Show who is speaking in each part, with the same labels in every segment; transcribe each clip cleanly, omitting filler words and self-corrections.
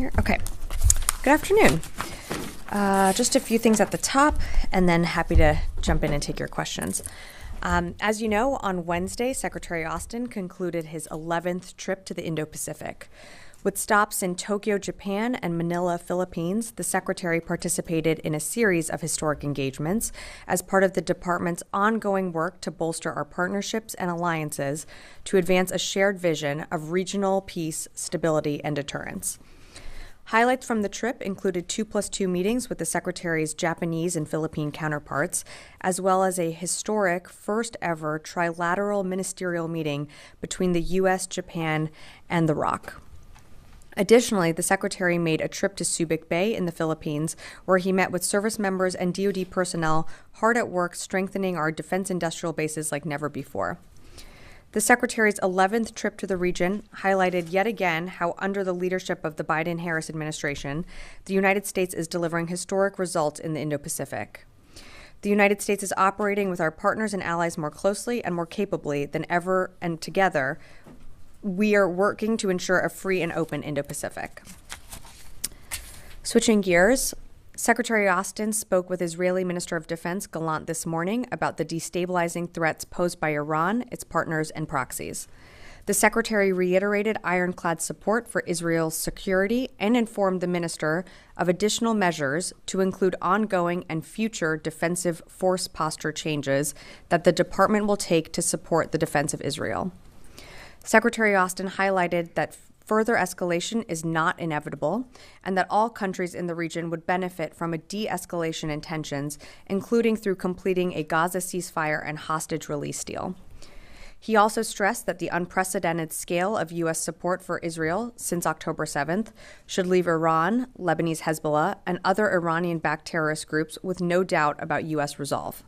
Speaker 1: Here, okay. Good afternoon. Just a few things at the top, and then happy to jump in and take your questions. As you know, on Wednesday, Secretary Austin concluded his 11th trip to the Indo-Pacific. With stops in Tokyo, Japan, and Manila, Philippines, the Secretary participated in a series of historic engagements as part of the Department's ongoing work to bolster our partnerships and alliances to advance a shared vision of regional peace, stability, and deterrence. Highlights from the trip included 2+2 meetings with the Secretary's Japanese and Philippine counterparts, as well as a historic first-ever trilateral ministerial meeting between the U.S., Japan, and the ROC. Additionally, the Secretary made a trip to Subic Bay in the Philippines, where he met with service members and DoD personnel hard at work strengthening our defense industrial bases like never before. The Secretary's 11th trip to the region highlighted yet again how, under the leadership of the Biden-Harris administration, the United States is delivering historic results in the Indo-Pacific. The United States is operating with our partners and allies more closely and more capably than ever, and together, we are working to ensure a free and open Indo-Pacific. Switching gears, Secretary Austin spoke with Israeli Minister of Defense Gallant this morning about the destabilizing threats posed by Iran, its partners, and proxies. The Secretary reiterated ironclad support for Israel's security and informed the minister of additional measures to include ongoing and future defensive force posture changes that the department will take to support the defense of Israel. Secretary Austin highlighted that further escalation is not inevitable and that all countries in the region would benefit from a de-escalation in tensions, including through completing a Gaza ceasefire and hostage release deal. He also stressed that the unprecedented scale of U.S. support for Israel since October 7th should leave Iran, Lebanese Hezbollah, and other Iranian-backed terrorist groups with no doubt about U.S. resolve.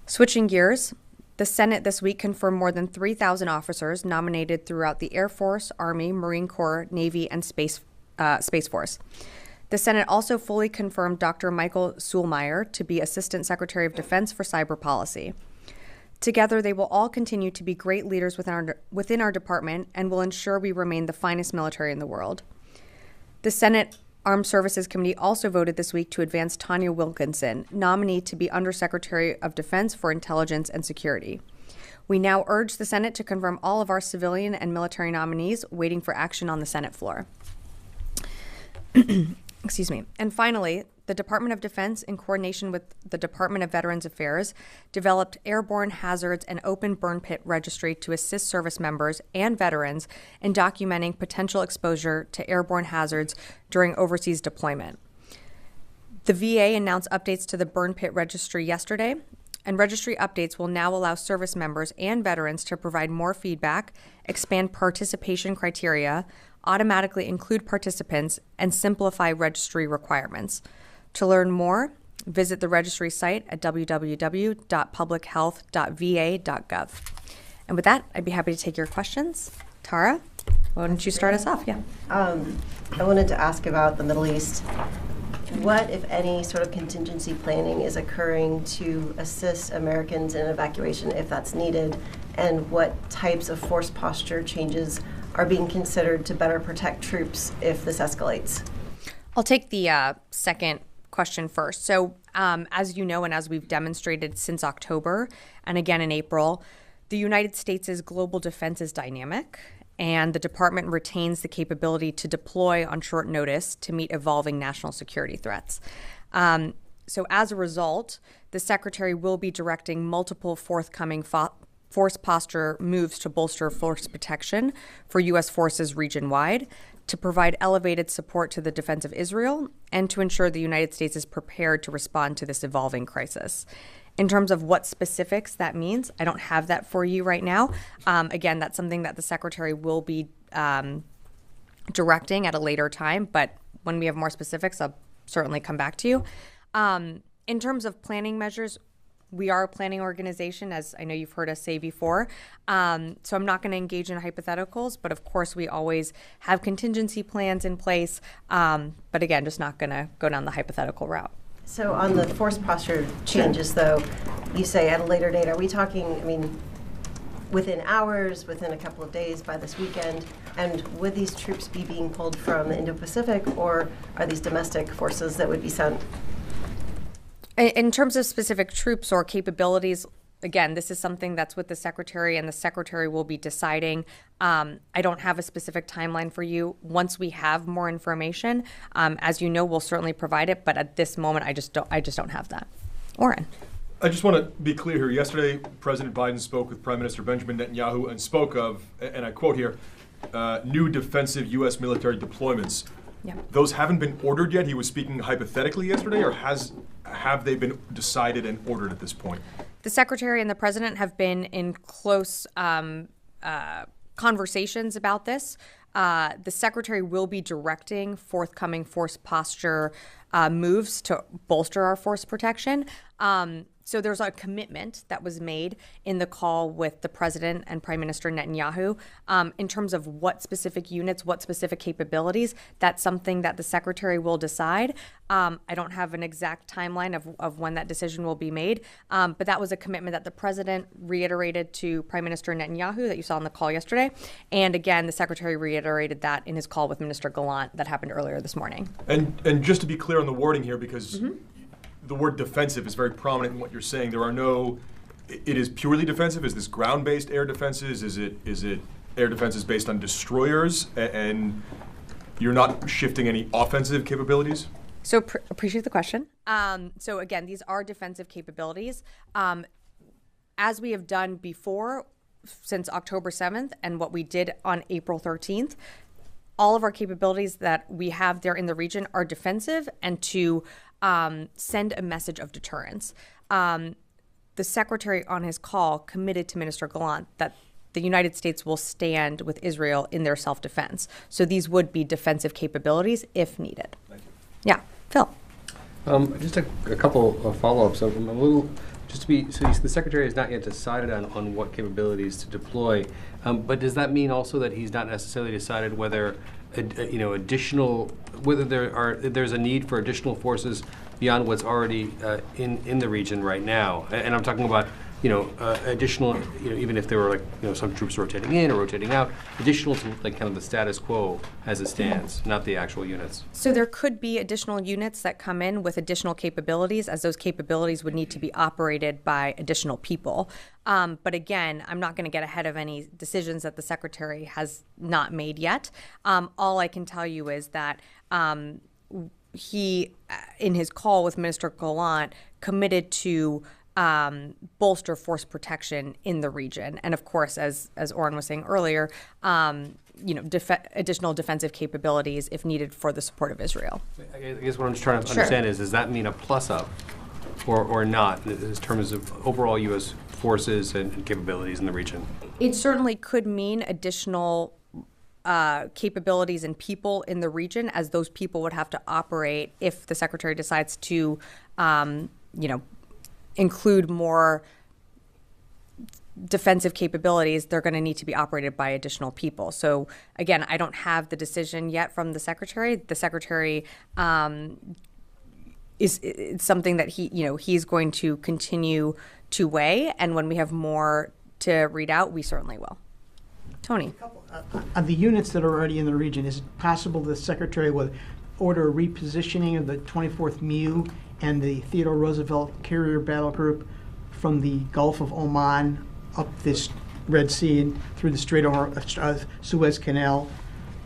Speaker 1: Switching gears, the Senate this week confirmed more than 3,000 officers nominated throughout the Air Force, Army, Marine Corps, Navy, and Space Force. The Senate also fully confirmed Dr. Michael Suhlmeyer to be Assistant Secretary of Defense for Cyber Policy. Together, they will all continue to be great leaders within our department and will ensure we remain the finest military in the world. The Senate Armed Services Committee also voted this week to advance Tanya Wilkinson, nominee to be Undersecretary of Defense for Intelligence and Security. We now urge the Senate to confirm all of our civilian and military nominees, waiting for action on the Senate floor. Excuse me. And finally, the Department of Defense, in coordination with the Department of Veterans Affairs, developed Airborne Hazards and Open Burn Pit Registry to assist service members and veterans in documenting potential exposure to airborne hazards during overseas deployment. The VA announced updates to the Burn Pit Registry yesterday, and registry updates will now allow service members and veterans to provide more feedback, expand participation criteria, automatically include participants, and simplify registry requirements. To learn more, visit the registry site at www.publichealth.va.gov. And with that, I'd be happy to take your questions. Tara, why don't you start us off? Yeah.
Speaker 2: I wanted to ask about the Middle East. What, if any, sort of contingency planning is occurring to assist Americans in evacuation if that's needed? And what types of force posture changes are being considered to better protect troops if this escalates?
Speaker 1: I'll take the second question first. So as you know, and as we've demonstrated since October and again in April, the United States' global defense is dynamic, and the department retains the capability to deploy on short notice to meet evolving national security threats. So as a result, the Secretary will be directing multiple forthcoming force posture moves to bolster force protection for U.S. forces region-wide, to provide elevated support to the defense of Israel, and to ensure the United States is prepared to respond to this evolving crisis. In terms of what specifics that means, I don't have that for you right now. Again, that's something that the Secretary will be directing at a later time, but when we have more specifics, I'll certainly come back to you. In terms of planning measures, we are a planning organization, as I know you've heard us say before. So I'm not going to engage in hypotheticals, but of course we always have contingency plans in place. But again, just not going to go down the hypothetical route.
Speaker 2: So on the force posture changes, though, you say at a later date, are we talking, within hours, within a couple of days, by this weekend? And would these troops be being pulled from the Indo-Pacific, or are these domestic forces that would be sent?
Speaker 1: In terms of specific troops or capabilities, again, this is something that's with the Secretary, and the Secretary will be deciding. I don't have a specific timeline for you. Once we have more information, as you know, we'll certainly provide it. But at this moment, I just don't have that. Oren.
Speaker 3: I just want to be clear here. Yesterday, President Biden spoke with Prime Minister Benjamin Netanyahu and spoke of, and I quote here, new defensive U.S. military deployments.
Speaker 1: Yeah.
Speaker 3: Those haven't been ordered yet. He was speaking hypothetically yesterday, or have they been decided and ordered at this point?
Speaker 1: The Secretary and the President have been in close conversations about this. The Secretary will be directing forthcoming force posture moves to bolster our force protection. So there's a commitment that was made in the call with the President and Prime Minister Netanyahu in terms of what specific units, what specific capabilities. That's something that the Secretary will decide. I don't have an exact timeline of when that decision will be made, but that was a commitment that the President reiterated to Prime Minister Netanyahu that you saw on the call yesterday. And again, the Secretary reiterated that in his call with Minister Gallant that happened earlier this morning.
Speaker 3: And just to be clear on the wording here, because the word defensive is very prominent in what you're saying. There are no, it is purely defensive. Is this ground-based air defenses? Is it air defenses based on destroyers? And you're not shifting any offensive capabilities?
Speaker 1: So appreciate the question. So again, these are defensive capabilities. As we have done before since October 7th and what we did on April 13th, all of our capabilities that we have there in the region are defensive and to send a message of deterrence. The Secretary on his call committed to Minister Gallant that the United States will stand with Israel in their self-defense. So these would be defensive capabilities if needed.
Speaker 3: Thank you.
Speaker 1: Yeah, Phil.
Speaker 4: Just a couple of follow-ups. I'm a little, just to be, so the Secretary has not yet decided on what capabilities to deploy, but does that mean also that he's not necessarily decided whether additional, whether there's a need for additional forces beyond what's already in the region right now? And I'm talking about additional, even if there were some troops rotating in or rotating out, additional to kind of the status quo as it stands, not the actual units.
Speaker 1: So there could be additional units that come in with additional capabilities, as those capabilities would need to be operated by additional people. But again, I'm not going to get ahead of any decisions that the Secretary has not made yet. All I can tell you is that he, in his call with Minister Gallant, committed to bolster force protection in the region. And of course, as Oren was saying earlier, additional defensive capabilities if needed for the support of Israel.
Speaker 4: I guess what I'm just trying to understand is, does that mean a plus up or not in terms of overall U.S. forces and capabilities in the region?
Speaker 1: It certainly could mean additional capabilities and people in the region, as those people would have to operate if the Secretary decides to, include more defensive capabilities. They're going to need to be operated by additional people. So again, I don't have the decision yet from the Secretary. The Secretary is something that he's going to continue to weigh, and when we have more to read out, we certainly will. Tony.
Speaker 5: Of the units that are already in the region, is it possible the Secretary would order a repositioning of the 24th MEU and the Theodore Roosevelt Carrier Battle Group from the Gulf of Oman up this Red Sea and through the Strait of Suez Canal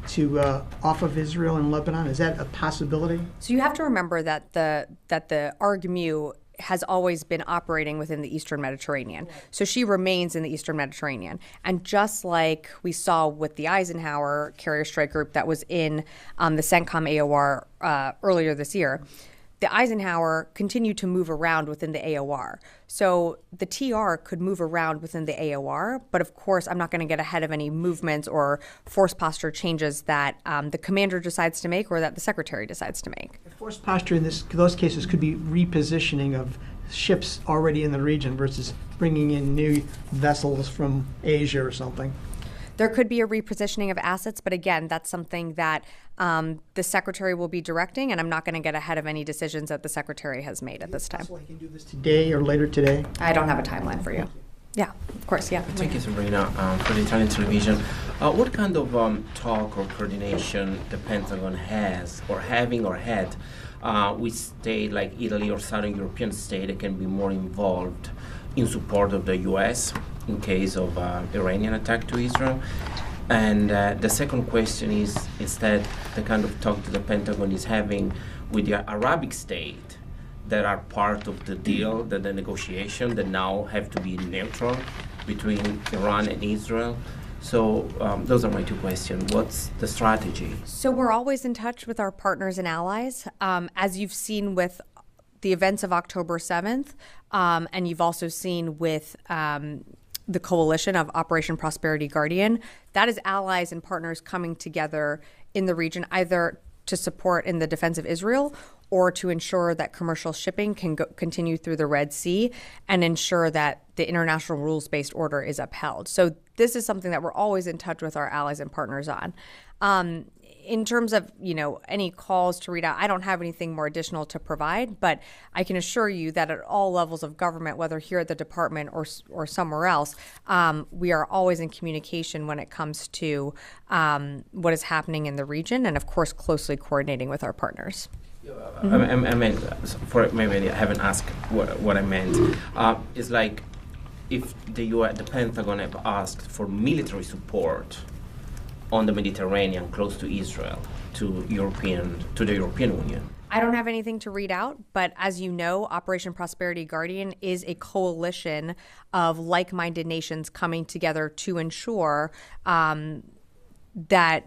Speaker 5: to off of Israel and Lebanon? Is that a possibility?
Speaker 1: So you have to remember that the ARG-MEU has always been operating within the Eastern Mediterranean. So she remains in the Eastern Mediterranean. And just like we saw with the Eisenhower Carrier Strike Group that was in the CENTCOM AOR earlier this year, the Eisenhower continued to move around within the AOR. So the TR could move around within the AOR, but of course, I'm not going to get ahead of any movements or force posture changes that the commander decides to make or that the Secretary decides to make.
Speaker 5: Force posture in those cases could be repositioning of ships already in the region versus bringing in new vessels from Asia or something.
Speaker 1: There could be a repositioning of assets, but again, that's something that the Secretary will be directing, and I'm not going to get ahead of any decisions that the Secretary has made at this time.
Speaker 5: Is it possible he can do this today or later today?
Speaker 1: I don't have a timeline for you. Yeah, of course, yeah.
Speaker 6: Thank you, Sabrina, for the Italian television. What kind of talk or coordination the Pentagon has, or having or had, with states like Italy or Southern European states that can be more involved in support of the U.S. in case of Iranian attack to Israel? And the second question is that the kind of talk that the Pentagon is having with the Arabic state that are part of the deal, the negotiation that now have to be neutral between Iran and Israel. So those are my two questions. What's the strategy?
Speaker 1: So we're always in touch with our partners and allies. As you've seen with the events of October 7th, and you've also seen with the coalition of Operation Prosperity Guardian, that is allies and partners coming together in the region, either to support in the defense of Israel or to ensure that commercial shipping can continue through the Red Sea and ensure that the international rules-based order is upheld. So this is something that we're always in touch with our allies and partners on. In terms of, any calls to read out, I don't have anything more additional to provide, but I can assure you that at all levels of government, whether here at the department or somewhere else, we are always in communication when it comes to what is happening in the region and, of course, closely coordinating with our partners.
Speaker 6: I meant, maybe I haven't asked what I meant. It's like if the Pentagon have asked for military support on the Mediterranean close to Israel, to the European Union.
Speaker 1: I don't have anything to read out, but as you know, Operation Prosperity Guardian is a coalition of like-minded nations coming together to ensure that,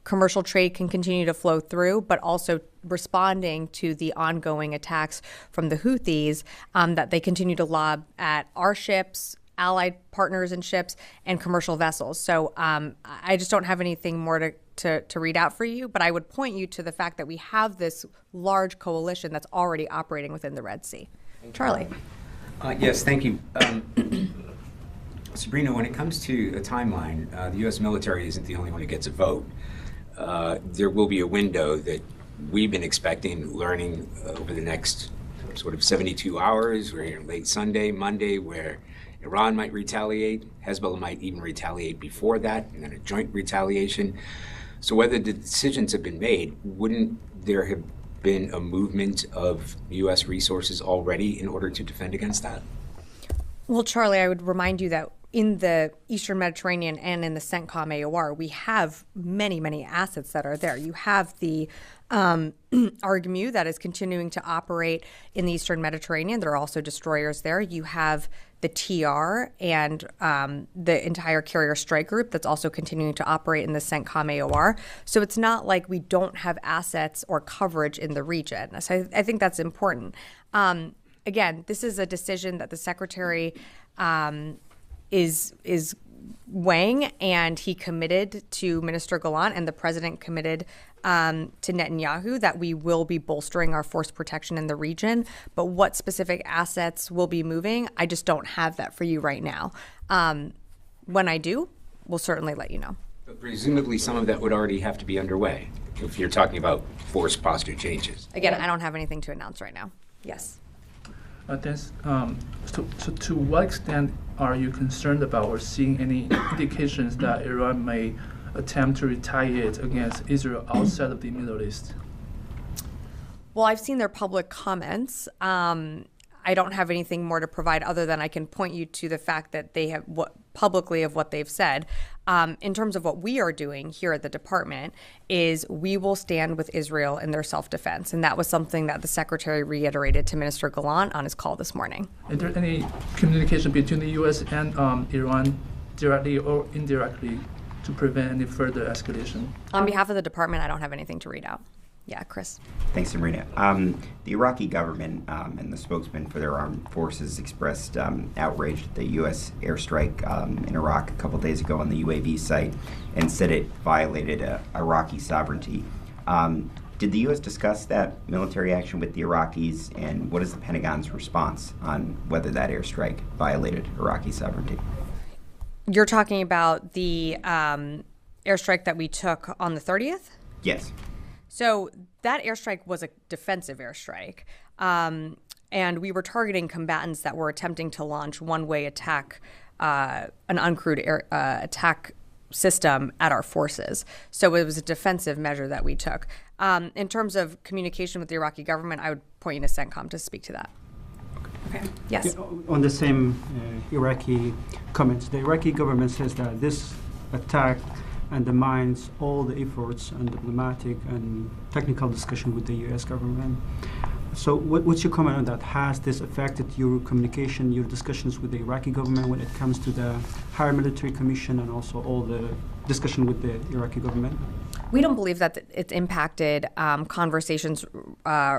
Speaker 1: commercial trade can continue to flow through, but also responding to the ongoing attacks from the Houthis that they continue to lob at our ships, allied partners and ships, and commercial vessels. So I just don't have anything more to read out for you, but I would point you to the fact that we have this large coalition that's already operating within the Red Sea. Charlie.
Speaker 7: Yes, thank you. Sabrina, when it comes to a timeline, the U.S. military isn't the only one who gets a vote. There will be a window that we've been expecting, learning over the next sort of 72 hours, or late Sunday, Monday, where Iran might retaliate, Hezbollah might even retaliate before that, and then a joint retaliation. So whether the decisions have been made, wouldn't there have been a movement of U.S. resources already in order to defend against that?
Speaker 1: Well, Charlie, I would remind you that in the Eastern Mediterranean and in the CENTCOM AOR, we have many, many assets that are there. You have the ARGMU that is continuing to operate in the Eastern Mediterranean. There are also destroyers there. You have the TR and the entire carrier strike group that's also continuing to operate in the CENTCOM AOR. So it's not like we don't have assets or coverage in the region. So I think that's important. Again, this is a decision that the Secretary is weighing, and he committed to Minister Gallant, and the President committed to Netanyahu that we will be bolstering our force protection in the region. But what specific assets will be moving, I just don't have that for you right now. When I do, we'll certainly let you know.
Speaker 7: But presumably some of that would already have to be underway if you're talking about force posture changes.
Speaker 1: Again, I don't have anything to announce right now. Yes.
Speaker 8: So to what extent are you concerned about or seeing any indications that Iran may attempt to retaliate against Israel outside of the Middle East?
Speaker 1: Well, I've seen their public comments. I don't have anything more to provide other than I can point you to the fact that they have publicly of what they've said. In terms of what we are doing here at the department is we will stand with Israel in their self-defense. And that was something that the Secretary reiterated to Minister Gallant on his call this morning.
Speaker 8: Is there any communication between the U.S. and Iran directly or indirectly to prevent any further escalation?
Speaker 1: On behalf of the department, I don't have anything to read out. Yeah, Chris.
Speaker 9: Thanks, Sabrina. The Iraqi government and the spokesman for their armed forces expressed outrage at the U.S. airstrike in Iraq a couple days ago on the UAV site and said it violated Iraqi sovereignty. Did the U.S. discuss that military action with the Iraqis, and what is the Pentagon's response on whether that airstrike violated Iraqi sovereignty?
Speaker 1: You're talking about the airstrike that we took on the 30th?
Speaker 9: Yes.
Speaker 1: So that airstrike was a defensive airstrike. and we were targeting combatants that were attempting to launch one-way attack, an uncrewed attack system at our forces. So it was a defensive measure that we took. In terms of communication with the Iraqi government, I would point you to CENTCOM to speak to that. Okay. Yes.
Speaker 10: On the same Iraqi comments, the Iraqi government says that this attack undermines all the efforts and diplomatic and technical discussion with the U.S. government. So what's your comment on that? Has this affected your communication, your discussions with the Iraqi government when it comes to the Higher Military Commission and also all the discussion with the Iraqi government?
Speaker 1: We don't believe that it's impacted conversations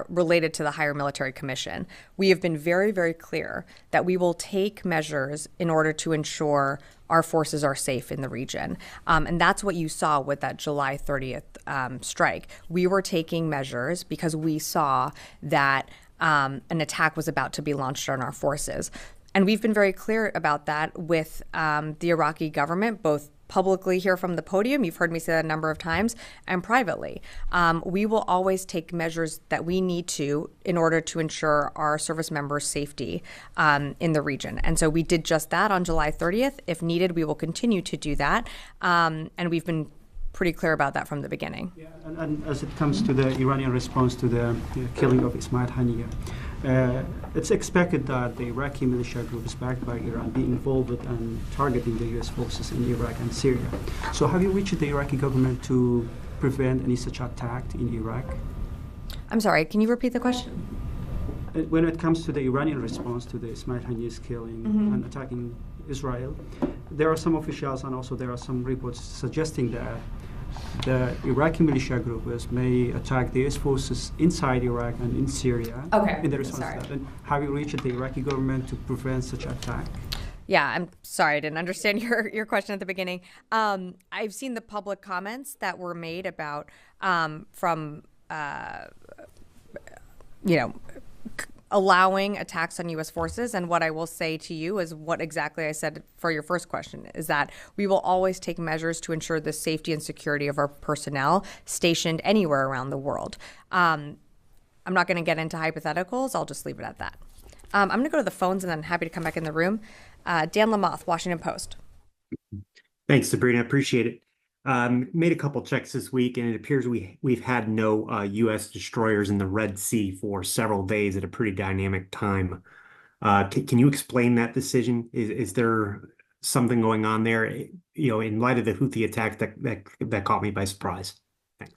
Speaker 1: related to the Higher Military Commission. We have been very, very clear that we will take measures in order to ensure our forces are safe in the region. And that's what you saw with that July 30th strike. We were taking measures because we saw that an attack was about to be launched on our forces. And we've been very clear about that with the Iraqi government, both publicly here from the podium, you've heard me say that a number of times, and privately. We will always take measures that we need to in order to ensure our service members' safety in the region. And so we did just that on July 30th. If needed, we will continue to do that. And we've been pretty clear about that from the beginning.
Speaker 10: Yeah, and as it comes to the Iranian response to the killing of Ismail Haniyeh, it's expected that the Iraqi militia group is backed by Iran be involved in targeting the U.S. forces in Iraq and Syria. So have you reached the Iraqi government to prevent any such attack in Iraq?
Speaker 1: I'm sorry, can you repeat the question?
Speaker 10: When it comes to the Iranian response to the Ismail Haniyeh's killing and attacking Israel, there are some officials and also there are some reports suggesting that the Iraqi militia groups may attack the U.S. forces inside Iraq and in Syria.
Speaker 1: Okay.
Speaker 10: In the response to that. And have you reached the Iraqi government to prevent such attack?
Speaker 1: Yeah, I'm sorry, I didn't understand your question at the beginning. I've seen the public comments that were made about from allowing attacks on U.S. forces. And what I will say to you is what exactly I said for your first question, is that we will always take measures to ensure the safety and security of our personnel stationed anywhere around the world. I'm not going to get into hypotheticals. I'll just leave it at that. I'm going to go to the phones and then happy to come back in the room. Dan Lamoth, Washington Post.
Speaker 11: Thanks, Sabrina. Appreciate it. Made a couple checks this week, and it appears we've had no U.S. destroyers in the Red Sea for several days at a pretty dynamic time. Can you explain that decision? Is there something going on there? In light of the Houthi attack that caught me by surprise. Thanks.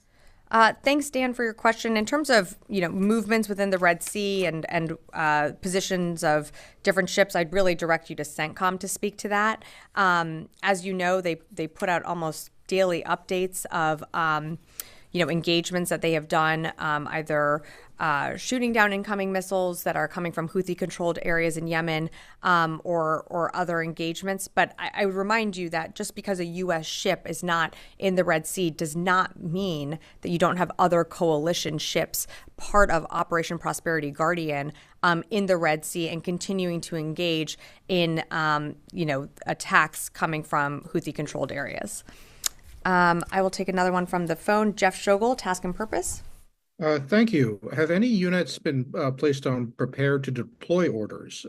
Speaker 1: Thanks, Dan, for your question. In terms of movements within the Red Sea and positions of different ships, I'd really direct you to CENTCOM to speak to that. As you know, they put out almost daily updates of engagements that they have done, either shooting down incoming missiles that are coming from Houthi-controlled areas in Yemen, or other engagements. But I would remind you that just because a U.S. ship is not in the Red Sea does not mean that you don't have other coalition ships part of Operation Prosperity Guardian in the Red Sea and continuing to engage in attacks coming from Houthi-controlled areas. I will take another one from the phone. Jeff Shogel, Task and Purpose.
Speaker 12: Thank you. Have any units been placed on prepared to deploy orders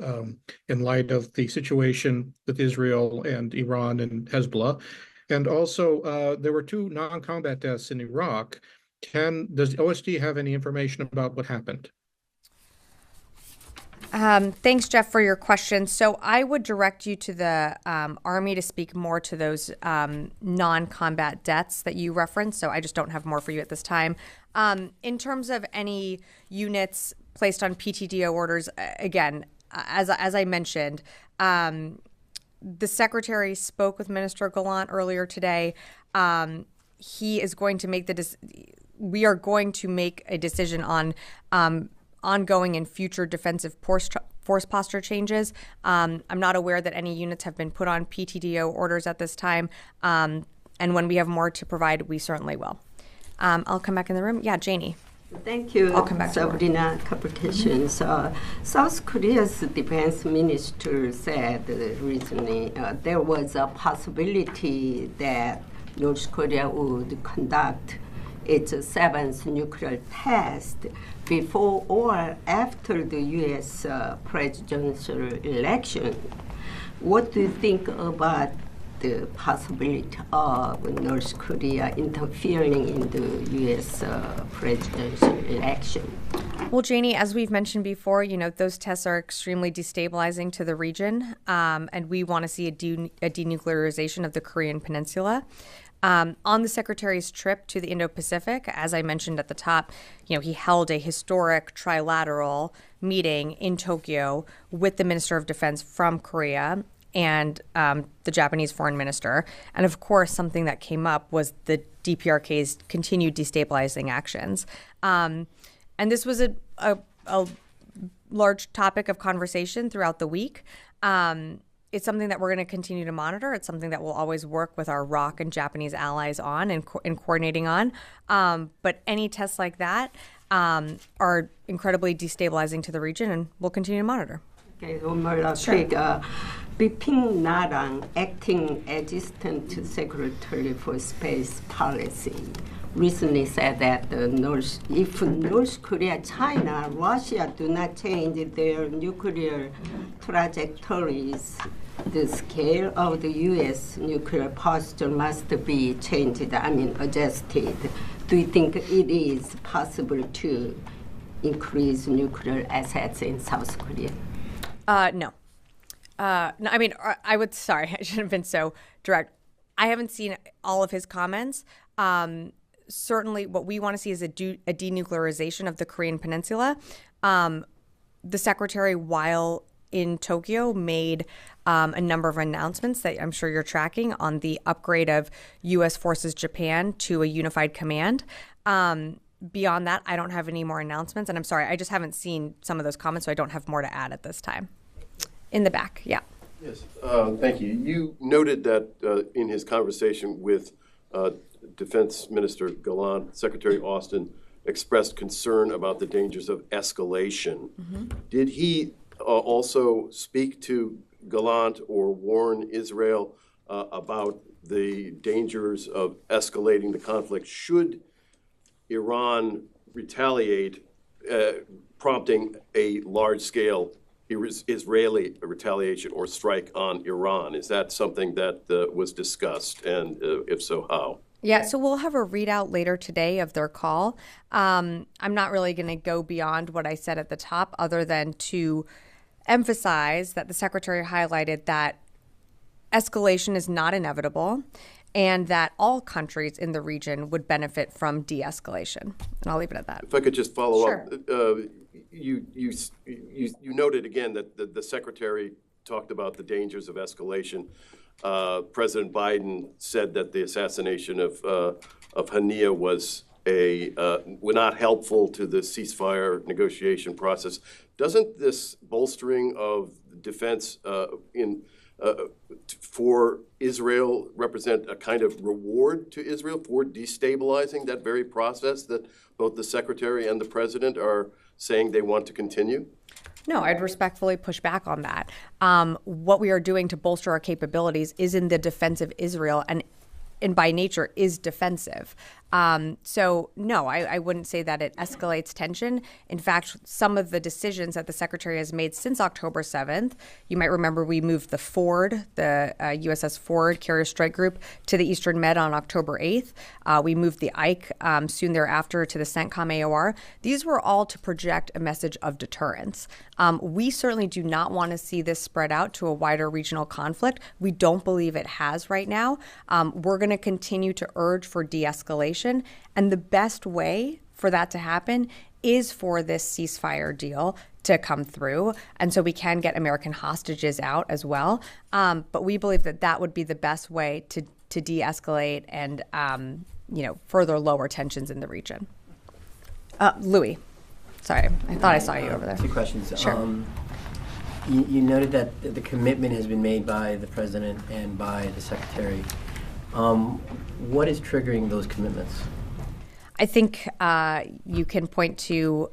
Speaker 12: in light of the situation with Israel and Iran and Hezbollah? And also, there were 2 non-combat deaths in Iraq. Does OSD have any information about what happened?
Speaker 1: Thanks, Jeff, for your question. So I would direct you to the Army to speak more to those non-combat deaths that you referenced. So I just don't have more for you at this time. In terms of any units placed on PTDO orders, again, as I mentioned, the Secretary spoke with Minister Gallant earlier today. He is going to make we are going to make a decision on ongoing and future defensive force posture changes. I'm not aware that any units have been put on PTDO orders at this time. And when we have more to provide, we certainly will. I'll come back in the room. Yeah, Janie.
Speaker 13: Thank you,
Speaker 1: I'll come back
Speaker 13: Sabrina. Couple questions. South Korea's defense minister said recently there was a possibility that North Korea would conduct its seventh nuclear test before or after the U.S. Presidential election. What do you think about the possibility of North Korea interfering in the U.S. Presidential election?
Speaker 1: Well, Janie, as we've mentioned before, those tests are extremely destabilizing to the region, and we want to see a denuclearization of the Korean Peninsula. On the Secretary's trip to the Indo-Pacific, as I mentioned at the top, he held a historic trilateral meeting in Tokyo with the Minister of Defense from Korea and the Japanese foreign minister. And of course, something that came up was the DPRK's continued destabilizing actions. And this was a large topic of conversation throughout the week. It's something that we're going to continue to monitor. It's something that we'll always work with our ROC and Japanese allies on and coordinating on. But any tests like that are incredibly destabilizing to the region, and we'll continue to monitor.
Speaker 13: Okay, one more quick. Bipin Narang, acting assistant to Secretary for Space Policy, recently said that if North Korea, China, Russia do not change their nuclear trajectories, the scale of the U.S. nuclear posture must be changed, adjusted. Do you think it is possible to increase nuclear assets in South Korea?
Speaker 1: No. No, I would, sorry, I shouldn't have been so direct. I haven't seen all of his comments. Certainly what we want to see is a denuclearization of the Korean Peninsula. The Secretary, while in Tokyo, made a number of announcements that I'm sure you're tracking on the upgrade of U.S. Forces Japan to a unified command. Beyond that, I don't have any more announcements. And I'm sorry, I just haven't seen some of those comments, so I don't have more to add at this time. In the back, yeah.
Speaker 14: Yes, thank you. You noted that in his conversation with Defense Minister Gallant, Secretary Austin expressed concern about the dangers of escalation. Mm-hmm. Did he also speak to Gallant or warn Israel about the dangers of escalating the conflict should Iran retaliate, prompting a large-scale Israeli retaliation or strike on Iran? Is that something that was discussed, and if so, how?
Speaker 1: Yeah, so we'll have a readout later today of their call. I'm not really going to go beyond what I said at the top, other than to emphasize that the Secretary highlighted that escalation is not inevitable and that all countries in the region would benefit from de-escalation. And I'll leave it at that.
Speaker 14: If I could just follow
Speaker 1: Sure.
Speaker 14: up. You noted again that the Secretary talked about the dangers of escalation. President Biden said that the assassination of Hania was not helpful to the ceasefire negotiation process. Doesn't this bolstering of defense for Israel represent a kind of reward to Israel for destabilizing that very process that both the Secretary and the President are saying they want to continue?
Speaker 1: No, I'd respectfully push back on that. What we are doing to bolster our capabilities is in the defense of Israel and by nature is defensive. So no, I wouldn't say that it escalates tension. In fact, some of the decisions that the Secretary has made since October 7th, you might remember we moved the Ford, the USS Ford Carrier Strike Group to the Eastern Med on October 8th. We moved the Ike soon thereafter to the CENTCOM AOR. These were all to project a message of deterrence. We certainly do not want to see this spread out to a wider regional conflict. We don't believe it has right now. We're going to continue to urge for de-escalation. And the best way for that to happen is for this ceasefire deal to come through. And so we can get American hostages out as well. But we believe that that would be the best way to de-escalate and, further lower tensions in the region. Louis, sorry, I thought I saw you over there.
Speaker 15: Two questions.
Speaker 1: Sure.
Speaker 15: You noted that the commitment has been made by the President and by the Secretary. What is triggering those commitments?
Speaker 1: I think you can point to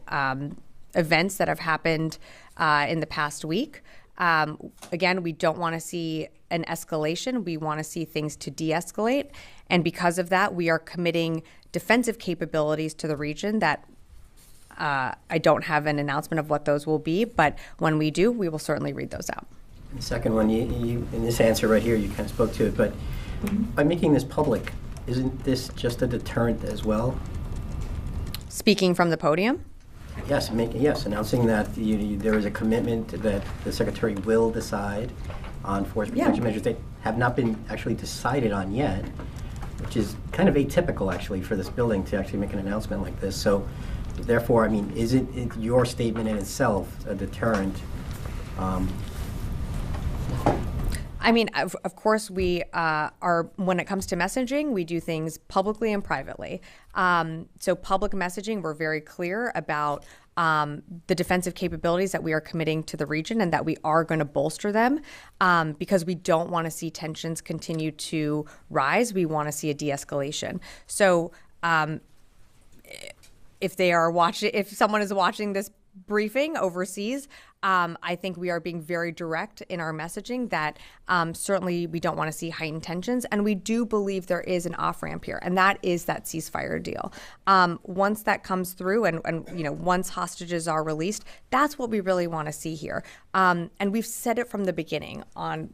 Speaker 1: events that have happened in the past week. Again, we don't want to see an escalation. We want to see things to de-escalate. And because of that, we are committing defensive capabilities to the region that I don't have an announcement of what those will be, but when we do, we will certainly read those out.
Speaker 15: The second one, you in this answer right here, you kind of spoke to it, but by making this public, isn't this just a deterrent as well?
Speaker 1: Speaking from the podium?
Speaker 15: Yes, announcing that there is a commitment that the Secretary will decide on force protection measures that have not been actually decided on yet, which is kind of atypical actually for this building to actually make an announcement like this. So therefore, I mean, is it your statement in itself a deterrent?
Speaker 1: I mean, of course, we are, when it comes to messaging, we do things publicly and privately. So public messaging, we're very clear about the defensive capabilities that we are committing to the region and that we are going to bolster them because we don't want to see tensions continue to rise. We want to see a de-escalation. So if someone is watching this briefing overseas, I think we are being very direct in our messaging that certainly we don't want to see heightened tensions, and we do believe there is an off-ramp here, and that is that ceasefire deal. Once that comes through and once hostages are released, that's what we really want to see here. And we've said it from the beginning on,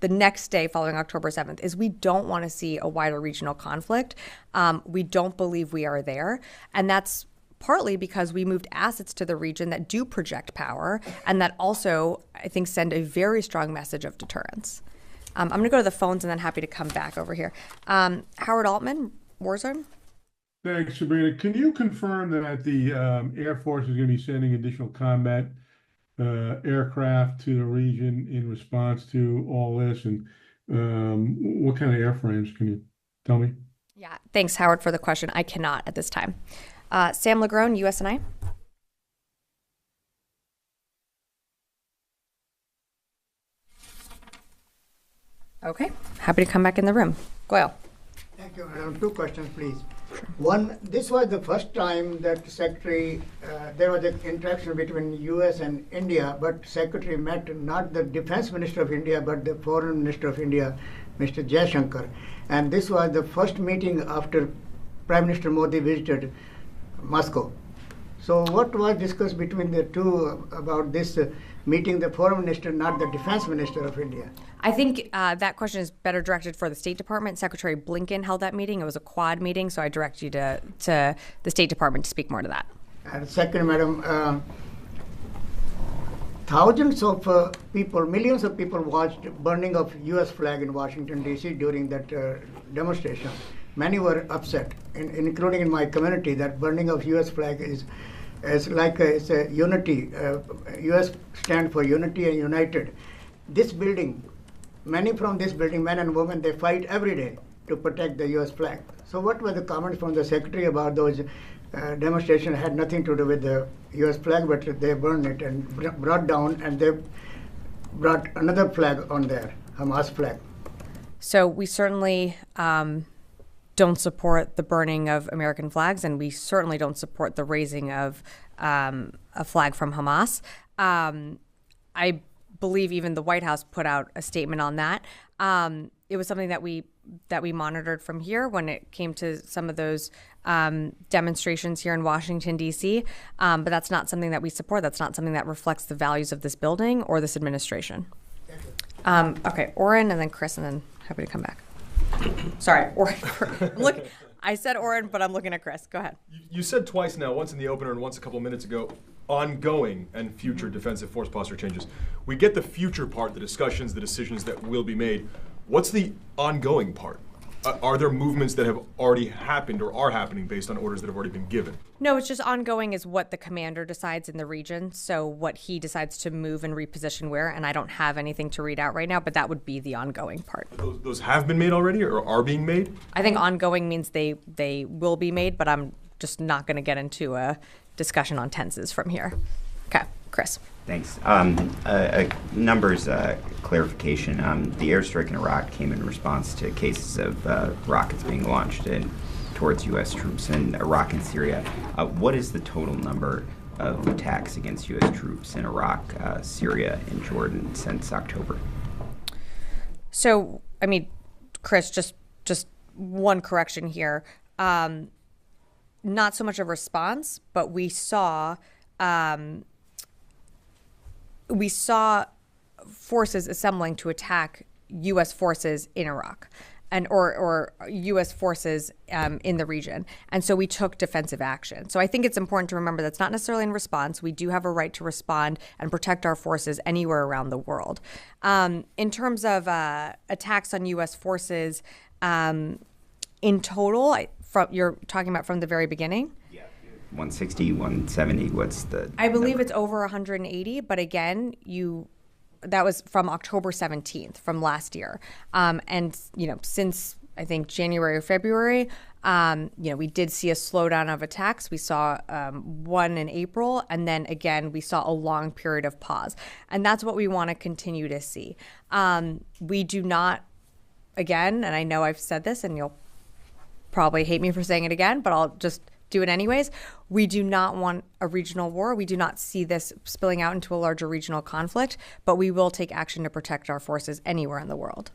Speaker 1: the next day following October 7th is we don't want to see a wider regional conflict. We don't believe we are there, and that's partly because we moved assets to the region that do project power and that also, I think, send a very strong message of deterrence. I'm going to go to the phones and then happy to come back over here. Howard Altman, Warzone.
Speaker 16: Thanks, Sabrina. Can you confirm that the Air Force is going to be sending additional combat aircraft to the region in response to all this? And what kind of airframes? Can you tell me?
Speaker 1: Yeah, thanks, Howard, for the question. I cannot at this time. Sam Legrone, USNI. Okay, happy to come back in the room. Goyle.
Speaker 17: Thank you, Madam. Two questions, please. One, this was the first time that Secretary, there was an interaction between U.S. and India, but Secretary met not the Defense Minister of India, but the Foreign Minister of India, Mr. Jaishankar. And this was the first meeting after Prime Minister Modi visited Moscow. So what was discussed between the two about this meeting the foreign minister, not the defense minister of India?
Speaker 1: I think that question is better directed for the State Department. Secretary Blinken held that meeting. It was a quad meeting, so I direct you to the State Department to speak more to that.
Speaker 17: And second, Madam, thousands of people, millions of people watched burning of U.S. flag in Washington, D.C. during that demonstration. Many were upset, including in my community, that burning of U.S. flag is it's a unity. U.S. stand for unity and united. This building, many from this building, men and women, they fight every day to protect the U.S. flag. So what were the comments from the Secretary about those demonstrations? Had nothing to do with the U.S. flag, but they burned it and brought down, and they brought another flag on there, Hamas flag.
Speaker 1: So we certainly don't support the burning of American flags, and we certainly don't support the raising of a flag from Hamas. I believe even the White House put out a statement on that. It was something that we monitored from here when it came to some of those demonstrations here in Washington, D.C., but that's not something that we support. That's not something that reflects the values of this building or this administration. Okay, Oren, and then Chris, and then happy to come back. Sorry, Oren. Look, I said Oren, but I'm looking at Chris. Go ahead.
Speaker 3: You said twice now, once in the opener and once a couple of minutes ago, ongoing and future defensive force posture changes. We get the future part, the discussions, the decisions that will be made. What's the ongoing part? Are there movements that have already happened or are happening based on orders that have already been given?
Speaker 1: No, it's just ongoing is what the commander decides in the region. So what he decides to move and reposition where, and I don't have anything to read out right now, but that would be the ongoing part.
Speaker 3: Those have been made already or are being made?
Speaker 1: I think ongoing means they will be made, but I'm just not going to get into a discussion on tenses from here. Okay, Chris.
Speaker 9: Thanks. Numbers clarification. The airstrike in Iraq came in response to cases of rockets being launched towards U.S. troops in Iraq and Syria. What is the total number of attacks against U.S. troops in Iraq, Syria, and Jordan since October?
Speaker 1: So, I mean, Chris, just one correction here. Not so much a response, but we saw forces assembling to attack U.S. forces in Iraq, and or U.S. forces in the region, and so we took defensive action. So I think it's important to remember that's not necessarily in response. We do have a right to respond and protect our forces anywhere around the world. In terms of attacks on U.S. forces, in total, you're talking about from the very beginning?
Speaker 9: 160, 170, what's the
Speaker 1: I believe
Speaker 9: number?
Speaker 1: it's over 180, but again, that was from October 17th, from last year. And, since I think January or February, we did see a slowdown of attacks. We saw one in April, and then again, we saw a long period of pause. And that's what we want to continue to see. We do not, again, and I know I've said this, and you'll probably hate me for saying it again, but I'll just do it anyways. We do not want a regional war. We do not see this spilling out into a larger regional conflict, but we will take action to protect our forces anywhere in the world.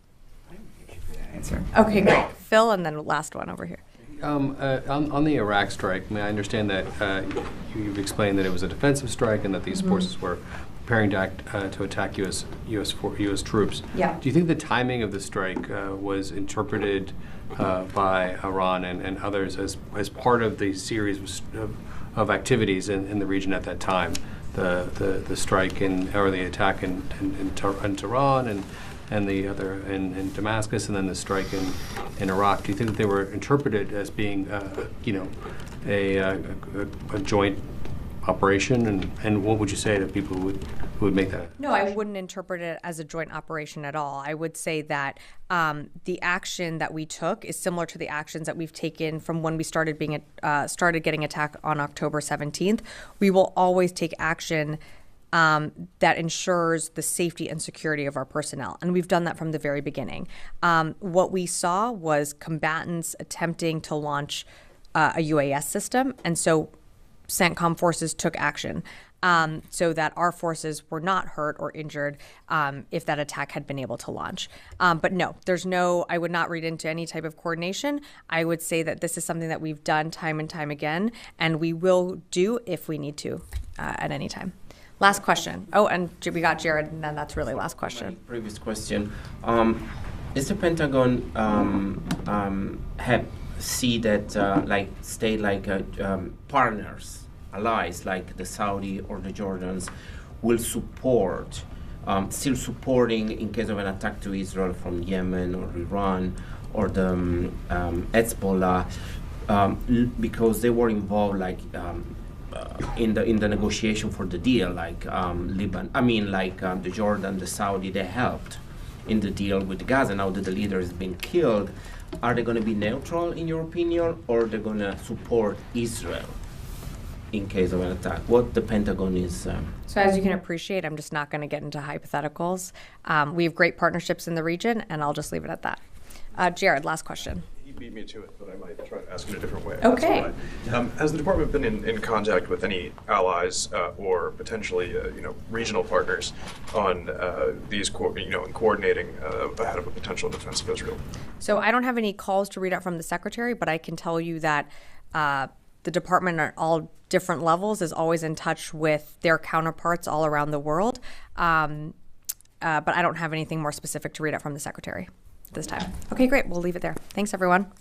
Speaker 9: Answer.
Speaker 1: Okay, great. Phil, and then last one over here.
Speaker 4: On the Iraq strike, I understand that you've explained that it was a defensive strike and that these forces were preparing to attack U.S. troops.
Speaker 1: Yeah.
Speaker 4: Do you think the timing of the strike was interpreted by Iran and others as part of the series of activities in the region at that time? The strike or the attack in Tehran and the other in Damascus, and then the strike in Iraq. Do you think that they were interpreted as being a joint operation, and what would you say to people who would make that?
Speaker 1: No, I wouldn't interpret it as a joint operation at all. I would say that the action that we took is similar to the actions that we've taken from when we started getting attacked on October 17th. We will always take action that ensures the safety and security of our personnel. And we've done that from the very beginning. What we saw was combatants attempting to launch a UAS system. And so CENTCOM forces took action so that our forces were not hurt or injured if that attack had been able to launch. But no, I would not read into any type of coordination. I would say that this is something that we've done time and time again, and we will do if we need to at any time. Last question. Oh, and we got Jared, and then that's really last question.
Speaker 6: Previous question. Is the Pentagon see that state partners, allies like the Saudi or the Jordans will support, still supporting in case of an attack to Israel from Yemen or Iran or the Hezbollah, because they were involved in the negotiation for the deal, the Jordan, the Saudi, they helped in the deal with Gaza. Now that the leader has been killed, are they going to be neutral in your opinion, or they're going to support Israel in case of an attack? What the Pentagon is...
Speaker 1: So as you can appreciate, I'm just not going to get into hypotheticals. We have great partnerships in the region, and I'll just leave it at that. Jared, last question.
Speaker 18: He beat me to it, but I might try to ask it a different way.
Speaker 1: Okay.
Speaker 18: Has the department been in contact with any allies or potentially regional partners on these in coordinating ahead of a potential defense of Israel?
Speaker 1: So I don't have any calls to read out from the secretary, but I can tell you that the department at all different levels is always in touch with their counterparts all around the world. But I don't have anything more specific to read out from the secretary this time. Okay, great. We'll leave it there. Thanks, everyone.